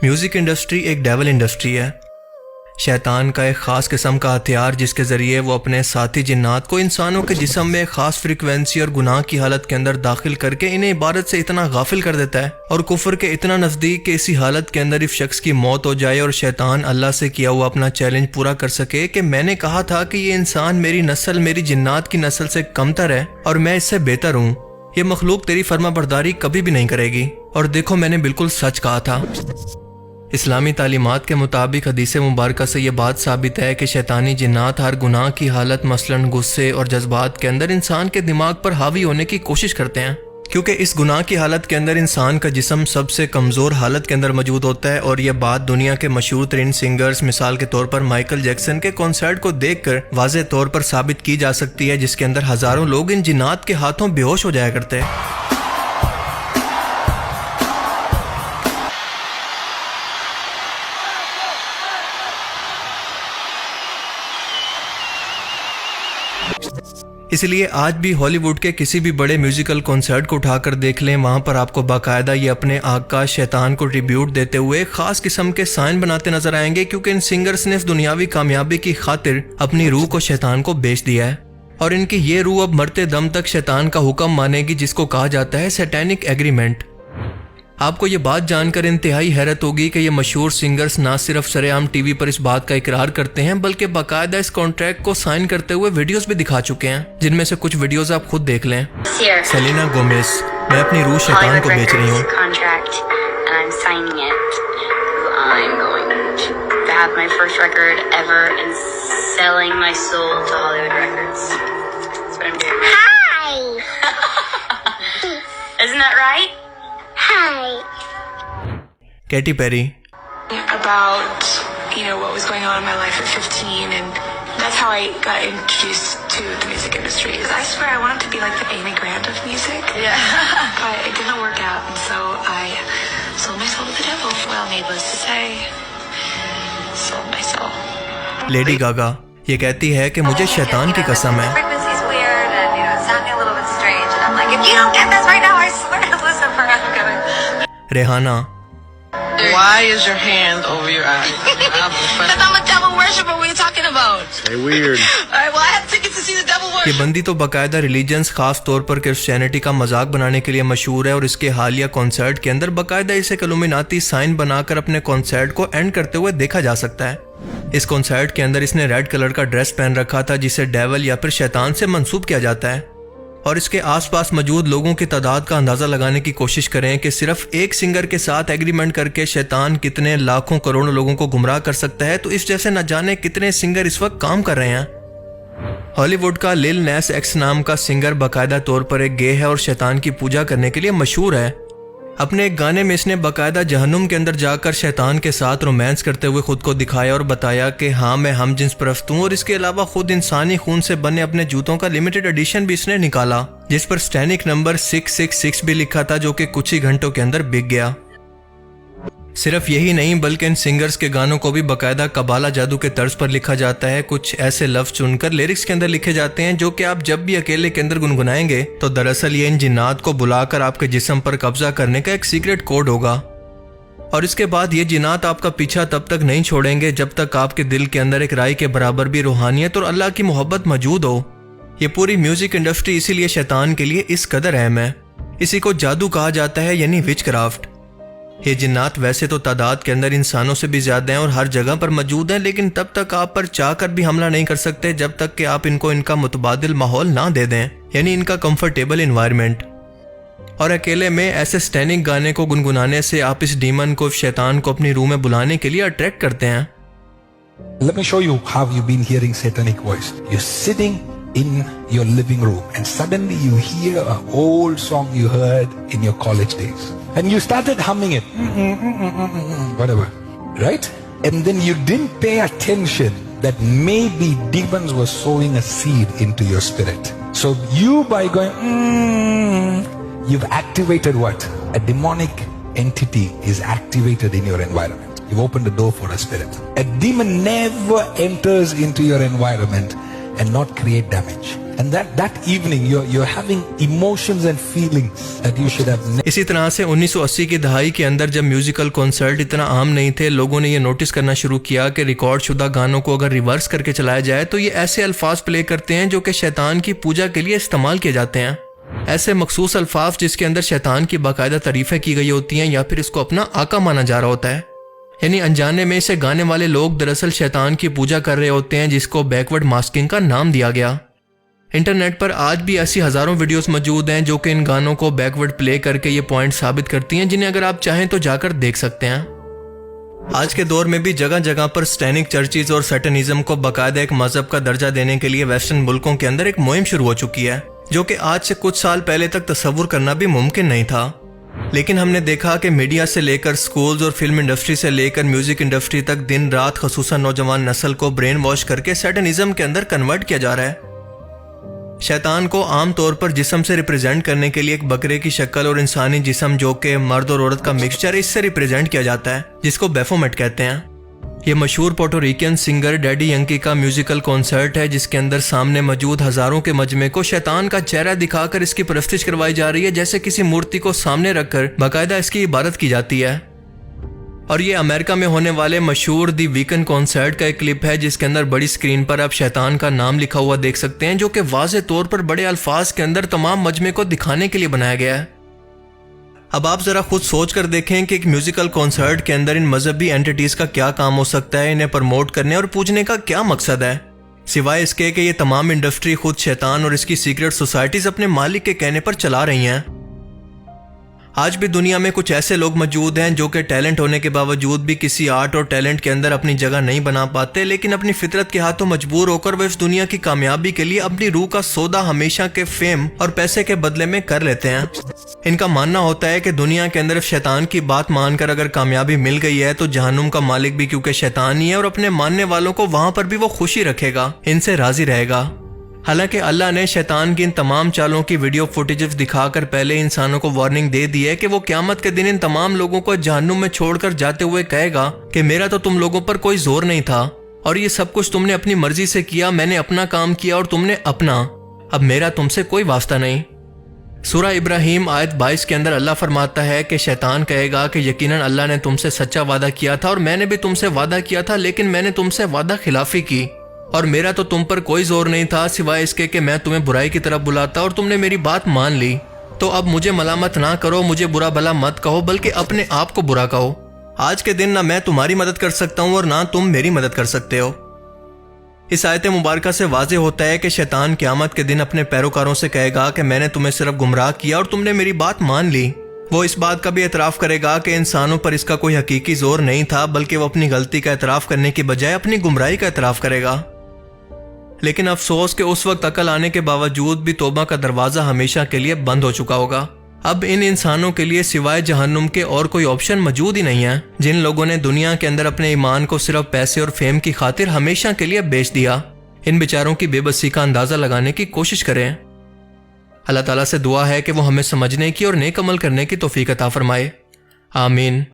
Music industry एक devil industry है, शैतान का एक खास किस्म का हथियार जिसके जरिए वो अपने साथी जिन्नात को इंसानों के जिस्म में एक खास फ्रीक्वेंसी और गुनाह की हालत के अंदर दाखिल करके इन्हें इबादत से इतना गाफिल कर देता है और कुफर के इतना नजदीक कि इसी हालत के अंदर इस शख्स की मौत हो जाए और शैतान अल्लाह से किया हुआ अपना चैलेंज पूरा कर सके कि मैंने कहा था कि ये इंसान मेरी नस्ल मेरी जिन्नात की नस्ल से कमतर है और मैं इससे बेहतर हूँ, ये मखलूक तेरी फर्माबरदारी कभी भी नहीं करेगी। और देखो मैंने बिल्कुल सच कहा था। इस्लामी तालीमात के मुताबिक हदीस मुबारक से ये बात साबित है कि शैतानी जिन्नात हर गुनाह की हालत मसलन गुस्से और जज्बात के अंदर इंसान के दिमाग पर हावी होने की कोशिश करते हैं, क्योंकि इस गुनाह की हालत के अंदर इंसान का जिस्म सबसे कमज़ोर हालत के अंदर मौजूद होता है। और यह बात दुनिया के मशहूर तरीन सिंगर्स मिसाल के तौर पर माइकल जैक्सन के कॉन्सर्ट को देखकर वाज़ेह तौर पर साबित की जा सकती है, जिसके अंदर हज़ारों लोग इन जिन्नात के हाथों बेहोश हो जाया करते हैं। इसलिए आज भी हॉलीवुड के किसी भी बड़े म्यूजिकल कॉन्सर्ट को उठाकर देख लें, वहां पर आपको बाकायदा ये अपने आका शैतान को ट्रिब्यूट देते हुए खास किस्म के साइन बनाते नजर आएंगे, क्योंकि इन सिंगर्स ने इस दुनियावी कामयाबी की खातिर अपनी रूह को शैतान को बेच दिया है और इनकी ये रूह अब मरते दम तक शैतान का हुक्म मानेगी, जिसको कहा जाता है सैटेनिक एग्रीमेंट। आपको ये बात जानकर इंतहाई हैरत होगी कि ये मशहूर सिंगर्स ना सिर्फ सरेआम टीवी पर इस बात का इकरार करते हैं, बल्कि बाकायदा इस कॉन्ट्रैक्ट को साइन करते हुए वीडियोस भी दिखा चुके हैं, जिनमें से कुछ वीडियोस आप खुद देख लें। सेलेना गोमेज, मैं अपनी रूह शैतान को बेच रही हूँ। Katy Perry, about what was going on in my life at 15, and that's how I got introduced to the music industry. I swear I wanted to be like the Amy Grant of music. Yeah. But it didn't work out, and so I sold my soul to the devil. Well, needless to say, sold my soul. Lady Gaga ये कहती है कि मुझे शैतान की कसम है। Rehana, Why is your hand over your eye? Because I'm a devil worshiper. What are you talking about? Hey, weird. All right, well, I have tickets to see the devil worship. ये बंदी तो बाकायदा रिलीजन्स खास तौर पर Christianity का मजाक बनाने के लिए मशहूर है और इसके हालिया कॉन्सर्ट के अंदर बाकायदा इसे इल्यूमिनाती साइन बनाकर अपने कॉन्सर्ट को एंड करते हुए देखा जा सकता है। इस कॉन्सर्ट के अंदर इसने रेड कलर का ड्रेस पहन रखा था, जिसे डेविल या फिर शैतान से मंसूब किया जाता है। और इसके आसपास मौजूद लोगों की तादाद का अंदाजा लगाने की कोशिश करें कि सिर्फ एक सिंगर के साथ एग्रीमेंट करके शैतान कितने लाखों करोड़ों लोगों को गुमराह कर सकता है, तो इस जैसे न जाने कितने सिंगर इस वक्त काम कर रहे हैं। हॉलीवुड का लिल नैस एक्स नाम का सिंगर बाकायदा तौर पर एक गे है और शैतान की पूजा करने के लिए मशहूर है। अपने एक गाने में इसने बाकायदा जहन्नुम के अंदर जाकर शैतान के साथ रोमांस करते हुए खुद को दिखाया और बताया कि हाँ मैं हम जिन्स परस्त हूँ, और इसके अलावा खुद इंसानी खून से बने अपने जूतों का लिमिटेड एडिशन भी इसने निकाला, जिस पर स्टैनिक नंबर 666 भी लिखा था, जो कि कुछ ही घंटों के अंदर बिक गया। सिर्फ यही नहीं बल्कि इन सिंगर्स के गानों को भी बाकायदा कबाला जादू के तर्ज पर लिखा जाता है। कुछ ऐसे लफ्ज चुनकर लिरिक्स के अंदर लिखे जाते हैं जो कि आप जब भी अकेले के अंदर गुनगुनाएंगे तो दरअसल ये इन जिन्नात को बुलाकर आपके जिस्म पर कब्जा करने का एक सीक्रेट कोड होगा। और इसके बाद ये जिन्नात आपका पीछा तब तक नहीं छोड़ेंगे जब तक आपके दिल के अंदर एक राई के बराबर भी रूहानियत और अल्लाह की मोहब्बत मौजूद हो। ये पूरी म्यूजिक इंडस्ट्री इसीलिए शैतान के लिए इस कदर अहम है। इसी को जादू कहा जाता है, यानी विचक्राफ्ट। ये जिन्नात वैसे तो तादाद के अंदर इंसानों से भी ज्यादा हैं और हर जगह पर मौजूद हैं, लेकिन तब तक आप पर चाहकर भी हमला नहीं कर सकते जब तक कि आप इनको इनका मुतबादिल माहौल ना दे दें, यानी इनका कंफर्टेबल एनवायरनमेंट। और अकेले में ऐसे स्टैनिक गाने को गुनगुनाने से आप इस डीमन को, शैतान को अपनी रूह में बुलाने के लिए अट्रैक्ट करते हैं। Let me show you how you've been hearing satanic voice. You're sitting in your living room and suddenly you hear an old song you heard in your college days and you started humming it, whatever, right? And then you didn't pay attention that maybe demons were sowing a seed into your spirit. So you, by going you've activated what? A demonic entity is activated in your environment. You've opened the door for a spirit. A demon never enters into your environment and not create damage. And that evening you're having emotions and feelings that you should have इसी तरह से 1980 की दहाई के अंदर जब musical concert इतना आम नहीं थे, लोगों ने ये नोटिस करना शुरू किया कि रिकॉर्ड शुदा गानों को अगर रिवर्स करके चलाया जाए तो ये ऐसे अल्फाज प्ले करते हैं जो कि शैतान की पूजा के लिए इस्तेमाल किए जाते हैं। ऐसे मखसूस अल्फाज जिसके अंदर शैतान की बाकायदा तारीफें की गई होती हैं या फिर इसको अपना आका माना जा रहा होता है। यानी अनजाने में इसे गाने वाले लोग दरअसल शैतान की पूजा कर रहे होते हैं, जिसको बैकवर्ड मास्किंग का नाम दिया गया। इंटरनेट पर आज भी ऐसी हजारों वीडियोस मौजूद हैं जो कि इन गानों को बैकवर्ड प्ले करके ये पॉइंट साबित करती हैं, जिन्हें अगर आप चाहें तो जाकर देख सकते हैं। आज के दौर में भी जगह जगह पर सैटेनिक चर्चिज और सैटनिज्म को बाकायदा एक मजहब का दर्जा देने के लिए वेस्टर्न मुल्कों के अंदर एक मुहिम शुरू हो चुकी है, जो कि आज से कुछ साल पहले तक तस्वुर करना भी मुमकिन नहीं था। लेकिन हमने देखा कि मीडिया से लेकर स्कूल्स और फिल्म इंडस्ट्री से लेकर म्यूजिक इंडस्ट्री तक दिन रात खसूसन नौजवान नस्ल को ब्रेन वॉश करके सैटनिज्म के अंदर कन्वर्ट किया जा रहा है। शैतान को आम तौर पर जिस्म से रिप्रेजेंट करने के लिए एक बकरे की शक्ल और इंसानी जिस्म जो कि मर्द और औरत का मिक्सचर, इससे रिप्रेजेंट किया जाता है, जिसको बेफोमेट कहते हैं। यह मशहूर पोर्टोरिकन सिंगर डैडी यंकी का म्यूजिकल कॉन्सर्ट है, जिसके अंदर सामने मौजूद हजारों के मजमे को शैतान का चेहरा दिखाकर इसकी परस्तिश करवाई जा रही है, जैसे किसी मूर्ति को सामने रखकर बाकायदा इसकी इबादत की जाती है। और ये अमेरिका में होने वाले मशहूर दी वीकेंड कॉन्सर्ट का एक क्लिप है, जिसके अंदर बड़ी स्क्रीन पर आप शैतान का नाम लिखा हुआ देख सकते हैं, जो कि वाज़े तौर पर बड़े अल्फाज के अंदर तमाम मजमे को दिखाने के लिए बनाया गया है। अब आप जरा खुद सोच कर देखें कि एक म्यूजिकल कॉन्सर्ट के अंदर इन मजहबी एंटिटीज का क्या काम हो सकता है, इन्हें प्रमोट करने और पूजने का क्या मकसद है, सिवाय इसके कि ये तमाम इंडस्ट्री खुद शैतान और इसकी सीक्रेट सोसाइटीज अपने मालिक के कहने पर चला रही हैं। आज भी दुनिया में कुछ ऐसे लोग मौजूद हैं जो कि टैलेंट होने के बावजूद भी किसी आर्ट और टैलेंट के अंदर अपनी जगह नहीं बना पाते, लेकिन अपनी फितरत के हाथों मजबूर होकर वे इस दुनिया की कामयाबी के लिए अपनी रूह का सौदा हमेशा के फेम और पैसे के बदले में कर लेते हैं। इनका मानना होता है कि दुनिया के अंदर शैतान की बात मानकर अगर कामयाबी मिल गई है तो जहन्नुम का मालिक भी क्योंकि शैतान ही है और अपने मानने वालों को वहां पर भी वो खुशी रखेगा, इनसे राजी रहेगा। हालांकि अल्लाह ने शैतान की इन तमाम चालों की वीडियो फुटेजेस दिखाकर पहले इंसानों को वार्निंग दे दी है कि वो क़यामत के दिन इन तमाम लोगों को जहन्नुम में छोड़कर जाते हुए कहेगा कि मेरा तो तुम लोगों पर कोई जोर नहीं था और ये सब कुछ तुमने अपनी मर्जी से किया, मैंने अपना काम किया और तुमने अपना, अब मेरा तुमसे कोई वास्ता नहीं। सूरह इब्राहिम आयत 22 के अंदर अल्लाह फरमाता है कि शैतान कहेगा कि यकीनन अल्लाह ने तुमसे सच्चा वादा किया था और मैंने भी तुमसे वादा किया था, लेकिन मैंने तुमसे वादा खिलाफी की और मेरा तो तुम पर कोई जोर नहीं था सिवाय इसके कि मैं तुम्हें बुराई की तरफ बुलाता और तुमने मेरी बात मान ली। तो अब मुझे मलामत ना करो, मुझे बुरा भला मत कहो, बल्कि अपने आप को बुरा कहो। आज के दिन ना मैं तुम्हारी मदद कर सकता हूँ और ना तुम मेरी मदद कर सकते हो। इस आयत मुबारक से वाज़े होता है कि शैतान क़यामत के दिन अपने पैरोकारों से कहेगा कि मैंने तुम्हें सिर्फ गुमराह किया और तुमने मेरी बात मान ली। वो इस बात का भी एतराफ़ करेगा कि इंसानों पर इसका कोई हकीकी जोर नहीं था, बल्कि वो अपनी गलती का एतराफ़ करने की बजाय अपनी गुमराही का एतराफ़ करेगा। लेकिन अफसोस कि उस वक्त अकल आने के बावजूद भी तौबा का दरवाज़ा हमेशा के लिए बंद हो चुका होगा। अब इन इंसानों के लिए सिवाय जहन्नुम के और कोई ऑप्शन मौजूद ही नहीं है, जिन लोगों ने दुनिया के अंदर अपने ईमान को सिर्फ पैसे और फेम की खातिर हमेशा के लिए बेच दिया। इन बेचारों की बेबसी का अंदाज़ा लगाने की कोशिश करें। अल्लाह ताला से दुआ है कि वो हमें समझने की और नेक अमल करने की तौफीक अता फरमाए। आमीन।